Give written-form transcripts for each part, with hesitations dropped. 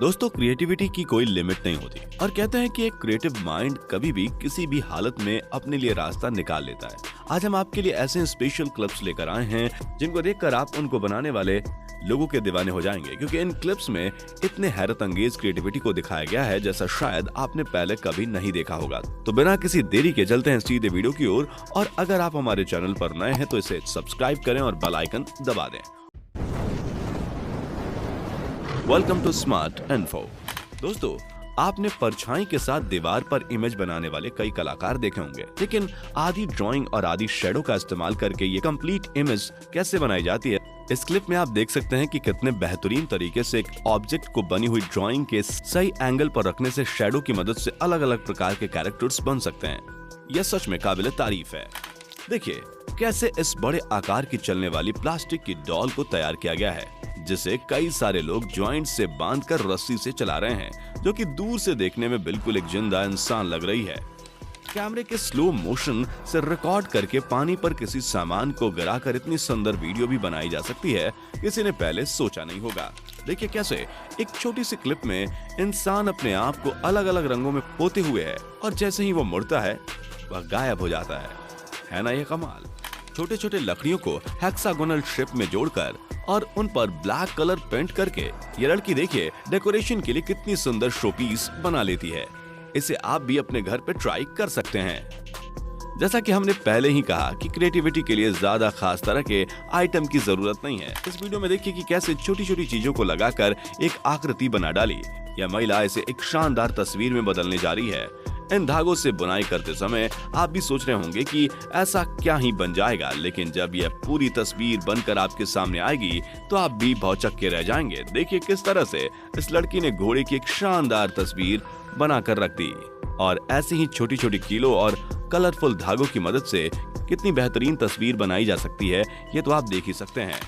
दोस्तों, क्रिएटिविटी की कोई लिमिट नहीं होती और कहते हैं कि एक क्रिएटिव माइंड कभी भी किसी भी हालत में अपने लिए रास्ता निकाल लेता है। आज हम आपके लिए ऐसे स्पेशल क्लिप्स लेकर आए हैं जिनको देखकर आप उनको बनाने वाले लोगों के दीवाने हो जाएंगे, क्योंकि इन क्लिप्स में इतने हैरत अंगेज क्रिएटिविटी को दिखाया गया है जैसा शायद आपने पहले कभी नहीं देखा होगा। तो बिना किसी देरी के चलते हैं सीधे वीडियो की ओर, और अगर आप हमारे चैनल पर नए हैं तो इसे सब्सक्राइब करें और बेल आइकन दबा दें। Welcome to smart info. दोस्तों, आपने परछाई के साथ दीवार पर इमेज बनाने वाले कई कलाकार देखे होंगे, लेकिन आधी ड्राइंग और आधी शेडो का इस्तेमाल करके ये कंप्लीट इमेज कैसे बनाई जाती है, इस क्लिप में आप देख सकते हैं कि कितने बेहतरीन तरीके से एक ऑब्जेक्ट को बनी हुई ड्राइंग के सही एंगल पर रखने से शेडो की मदद से अलग अलग प्रकार के कैरेक्टर्स बन सकते हैं। यह सच में काबिल तारीफ है। देखिए कैसे इस बड़े आकार की चलने वाली प्लास्टिक की डॉल को तैयार किया गया है, जिसे कई सारे लोग जॉइंट से बांधकर रस्सी से चला रहे हैं, जो कि दूर से देखने में बिल्कुल एक जिंदा इंसान लग रही है। कैमरे के स्लो मोशन से रिकॉर्ड करके पानी पर किसी सामान को गिराकर इतनी सुंदर वीडियो भी बनाई जा सकती है, किसी ने पहले सोचा नहीं होगा। देखिए कैसे एक छोटी सी क्लिप में इंसान अपने आप को अलग अलग रंगों में पोते हुए है और जैसे ही वो मुड़ता है वह गायब हो जाता है ना ये कमाल। छोटे छोटे लकड़ियों को हेक्सागोनल शेप में जोड़कर और उन पर ब्लैक कलर पेंट करके ये लड़की देखिए डेकोरेशन के लिए कितनी सुंदर शोपीस बना लेती है। इसे आप भी अपने घर पे ट्राई कर सकते हैं। जैसा कि हमने पहले ही कहा कि क्रिएटिविटी के लिए ज्यादा खास तरह के आइटम की जरूरत नहीं है। इस वीडियो में देखिए कि कैसे छोटी छोटी चीजों को लगाकर एक आकृति बना डाली। यह महिला इसे एक शानदार तस्वीर में बदलने जा रही है। इन धागों से बुनाई करते समय आप भी सोच रहे होंगे कि ऐसा क्या ही बन जाएगा, लेकिन जब यह पूरी तस्वीर बनकर आपके सामने आएगी तो आप भी भौचक्के के रह जाएंगे। देखिए किस तरह से इस लड़की ने घोड़े की एक शानदार तस्वीर बनाकर रख दी, और ऐसे ही छोटी छोटी कीलों और कलरफुल धागों की मदद से कितनी बेहतरीन तस्वीर बनाई जा सकती है, ये तो आप देख ही सकते हैं।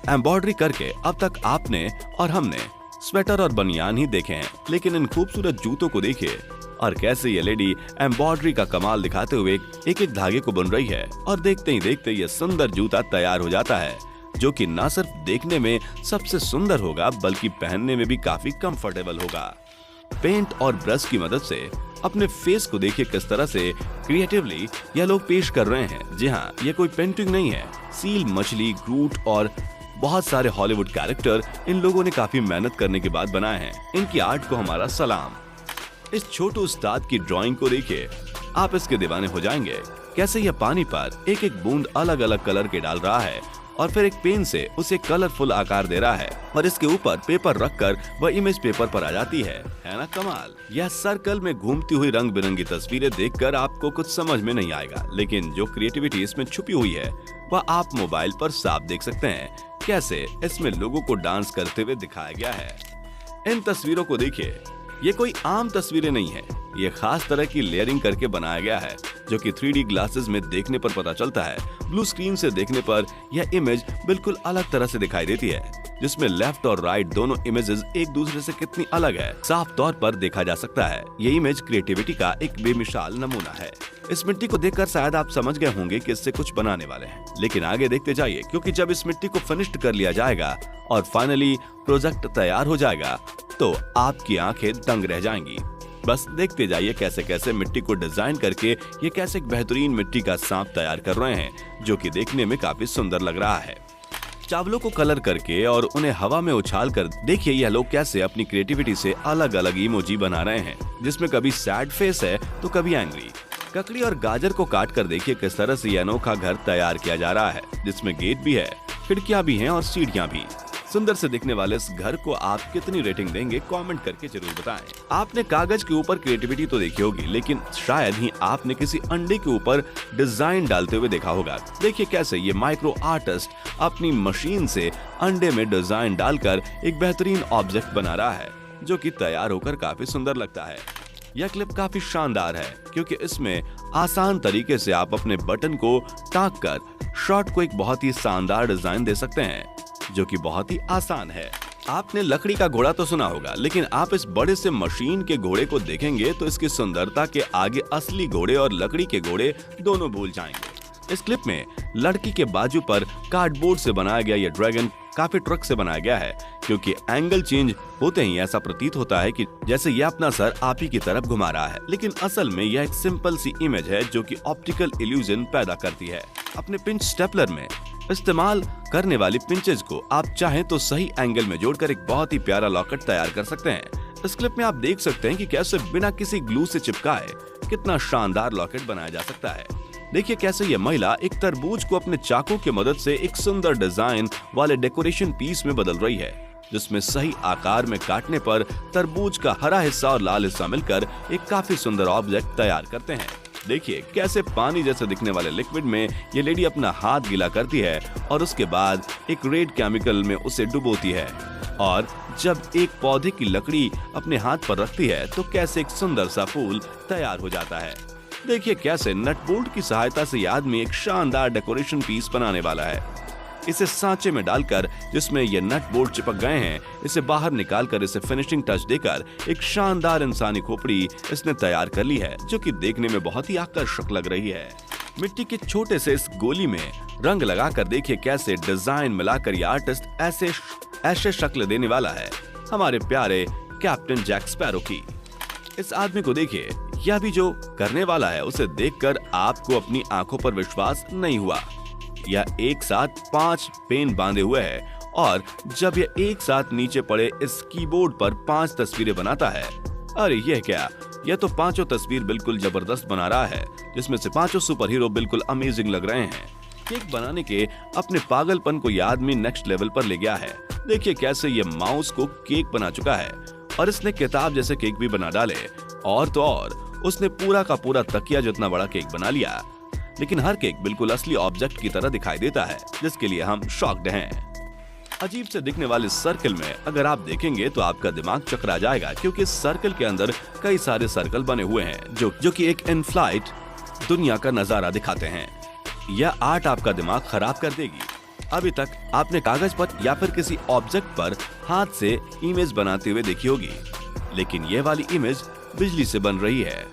एम्ब्रॉयडरी करके अब तक आपने और हमने स्वेटर और बनियान ही देखे हैं, लेकिन इन खूबसूरत जूतों को देखिए और कैसे ये लेडी एम्ब्रॉयडरी का कमाल दिखाते हुए एक एक धागे को बुन रही है, और देखते ही देखते ये सुंदर जूता तैयार हो जाता है, जो कि न सिर्फ देखने में सबसे सुंदर होगा बल्कि पहनने में भी काफी कंफर्टेबल होगा। पेंट और ब्रश की मदद से अपने फेस को देखिए किस तरह से क्रिएटिवली यह लोग पेश कर रहे हैं। जी हाँ, ये कोई पेंटिंग नहीं है। सील, मछली, ग्रूट और बहुत सारे हॉलीवुड कैरेक्टर इन लोगों ने काफी मेहनत करने के बाद बनाए हैं। इनकी आर्ट को हमारा सलाम। इस छोटे उस्ताद की ड्राइंग को देखिए, आप इसके दीवाने हो जाएंगे। कैसे यह पानी पर एक एक बूंद अलग अलग कलर के डाल रहा है और फिर एक पेन से उसे कलरफुल आकार दे रहा है, और इसके ऊपर पेपर रखकर वह इमेज पेपर पर आ जाती है ना कमाल। यह सर्कल में घूमती हुई रंग बिरंगी तस्वीरें देखकर आपको कुछ समझ में नहीं आएगा, लेकिन जो क्रिएटिविटी इसमें छुपी हुई है वह आप मोबाइल पर साफ देख सकते हैं। कैसे इसमें लोगों को डांस करते हुए दिखाया गया है। इन तस्वीरों को देखिए, ये कोई आम तस्वीरें नहीं है, ये खास तरह की लेयरिंग करके बनाया गया है, जो कि 3D ग्लासेस में देखने पर पता चलता है। ब्लू स्क्रीन से देखने पर यह इमेज बिल्कुल अलग तरह से दिखाई देती है, जिसमें लेफ्ट और राइट दोनों इमेजेस एक दूसरे से कितनी अलग है साफ तौर पर देखा जा सकता है। ये इमेज क्रिएटिविटी का एक बेमिसाल नमूना है। इस मिट्टी को देखकर शायद आप समझ गए होंगे कि इससे कुछ बनाने वाले हैं, लेकिन आगे देखते जाइए, क्योंकि जब इस मिट्टी को फिनिश्ड कर लिया जाएगा और फाइनली प्रोजेक्ट तैयार हो जाएगा तो आपकी आंखें दंग रह जाएंगी। बस देखते जाइए कैसे कैसे मिट्टी को डिजाइन करके ये कैसे एक बेहतरीन मिट्टी का सांप तैयार कर रहे हैं, जो कि देखने में काफी सुंदर लग रहा है। चावलों को कलर करके और उन्हें हवा में उछाल कर देखिए यह लोग कैसे अपनी क्रिएटिविटी से अलग अलग इमोजी बना रहे हैं, जिसमें कभी सैड फेस है तो कभी एंग्री। ककड़ी और गाजर को काट कर देखिए किस तरह से यह अनोखा घर तैयार किया जा रहा है, जिसमें गेट भी है, खिड़कियां भी हैं और सीढ़ियां भी। सुंदर से दिखने वाले इस घर को आप कितनी रेटिंग देंगे, कमेंट करके जरूर बताएं। आपने कागज के ऊपर क्रिएटिविटी तो देखी होगी, लेकिन शायद ही आपने किसी अंडे के ऊपर डिजाइन डालते हुए देखा होगा। देखिए कैसे ये माइक्रो आर्टिस्ट अपनी मशीन से अंडे में डिजाइन डालकर एक बेहतरीन ऑब्जेक्ट बना रहा है, जो कि तैयार होकर काफी सुंदर लगता है। यह क्लिप काफी शानदार है, क्योंकि इसमें आसान तरीके से आप अपने बटन को टाँक कर शॉट को एक बहुत ही शानदार डिजाइन दे सकते हैं, जो कि बहुत ही आसान है। आपने लकड़ी का घोड़ा तो सुना होगा, लेकिन आप इस बड़े से मशीन के घोड़े को देखेंगे तो इसकी सुंदरता के आगे असली घोड़े और लकड़ी के घोड़े दोनों भूल जाएंगे। इस क्लिप में लड़की के बाजू पर कार्डबोर्ड से बनाया गया यह ड्रैगन काफी ट्रक से बनाया गया है, क्योंकि एंगल चेंज होते ही ऐसा प्रतीत होता है कि जैसे ये अपना सर आप ही की तरफ घुमा रहा है, लेकिन असल में यह एक सिंपल सी इमेज है जो कि ऑप्टिकल इल्यूजन पैदा करती है। अपने पिंच स्टेपलर में इस्तेमाल करने वाली पिंचेस को आप चाहें तो सही एंगल में जोड़कर एक बहुत ही प्यारा लॉकेट तैयार कर सकते हैं। इस क्लिप में आप देख सकते हैं कि कैसे बिना किसी ग्लू से चिपकाए कितना शानदार लॉकेट बनाया जा सकता है। देखिए कैसे ये महिला एक तरबूज को अपने चाकू की मदद से एक सुंदर डिजाइन वाले डेकोरेशन पीस में बदल रही है, जिसमें सही आकार में काटने पर तरबूज का हरा हिस्सा और लाल हिस्सा मिलकर एक काफी सुंदर ऑब्जेक्ट तैयार करते हैं। देखिए कैसे पानी जैसे दिखने वाले लिक्विड में ये लेडी अपना हाथ गीला करती है और उसके बाद एक रेड केमिकल में उसे डुबोती है, और जब एक पौधे की लकड़ी अपने हाथ पर रखती है तो कैसे एक सुंदर सा फूल तैयार हो जाता है। देखिए कैसे नट बोल्ट की सहायता से ये आदमी एक शानदार डेकोरेशन पीस बनाने वाला है। इसे सांचे में डालकर जिसमें ये नट बोल्ट चिपक गए हैं, इसे बाहर निकालकर इसे फिनिशिंग टच देकर एक शानदार इंसानी खोपड़ी इसने तैयार कर ली है, जो कि देखने में बहुत ही आकर्षक लग रही है। मिट्टी के छोटे से इस गोली में रंग लगाकर देखिए कैसे डिजाइन मिलाकर ये आर्टिस्ट ऐसे शक्ल देने वाला है हमारे प्यारे कैप्टन जैक स्पैरो की। इस आदमी को देखिए, यह भी जो करने वाला है उसे देखकर आपको अपनी आंखों पर विश्वास नहीं हुआ। यह एक साथ 5 पेन बांधे हुए है और जब यह एक साथ नीचे पड़े इस कीबोर्ड पर 5 तस्वीरें बनाता है। अरे यह क्या, यह तो 5 तस्वीर बिल्कुल जबरदस्त बना रहा है, जिसमें से 5 सुपर हीरो बिल्कुल अमेजिंग लग रहे हैं। केक बनाने के अपने पागलपन को यह आदमी नेक्स्ट लेवल पर ले गया है। देखिए कैसे ये माउस को केक बना चुका है और इसने किताब जैसे केक भी बना डाले, और तो और उसने पूरा का पूरा तकिया जितना बड़ा केक बना लिया। लेकिन हर केक बिल्कुल असली ऑब्जेक्ट की तरह दिखाई देता है, जिसके लिए हम शॉक्ड हैं। अजीब से दिखने वाले सर्कल में अगर आप देखेंगे तो आपका दिमाग चकरा जाएगा, क्योंकि इस सर्कल के अंदर कई सारे सर्कल बने हुए हैं जो कि एक इन फ्लाइट दुनिया का नजारा दिखाते हैं। यह आर्ट आपका दिमाग खराब कर देगी। अभी तक आपने कागज पर या फिर किसी ऑब्जेक्ट पर हाथ से इमेज बनाते हुए देखी होगी, लेकिन यह वाली इमेज बिजली से बन रही है।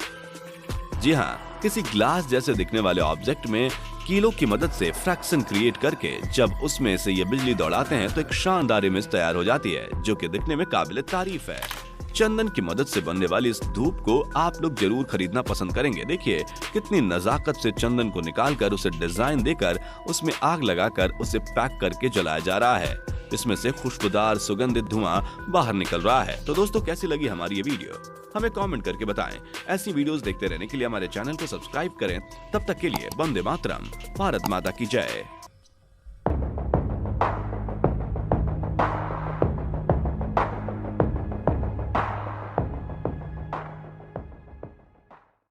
जी हाँ, किसी ग्लास जैसे दिखने वाले ऑब्जेक्ट में कीलों की मदद से फ्रैक्शन क्रिएट करके जब उसमें से ये बिजली दौड़ाते हैं तो एक शानदार इमेज तैयार हो जाती है, जो कि दिखने में काबिल तारीफ है। चंदन की मदद से बनने वाली इस धूप को आप लोग जरूर खरीदना पसंद करेंगे। देखिए कितनी नजाकत से चंदन को निकालकर उसे डिजाइन देकर उसमें आग लगाकर उसे पैक करके जलाया जा रहा है। इसमें से खुशबूदार सुगंधित धुआं बाहर निकल रहा है। तो दोस्तों कैसी लगी हमारी ये वीडियो, हमें कमेंट करके बताएं। ऐसी वीडियोस देखते रहने के लिए हमारे चैनल को सब्सक्राइब करें। तब तक के लिए वंदे मातरम, भारत माता की जय।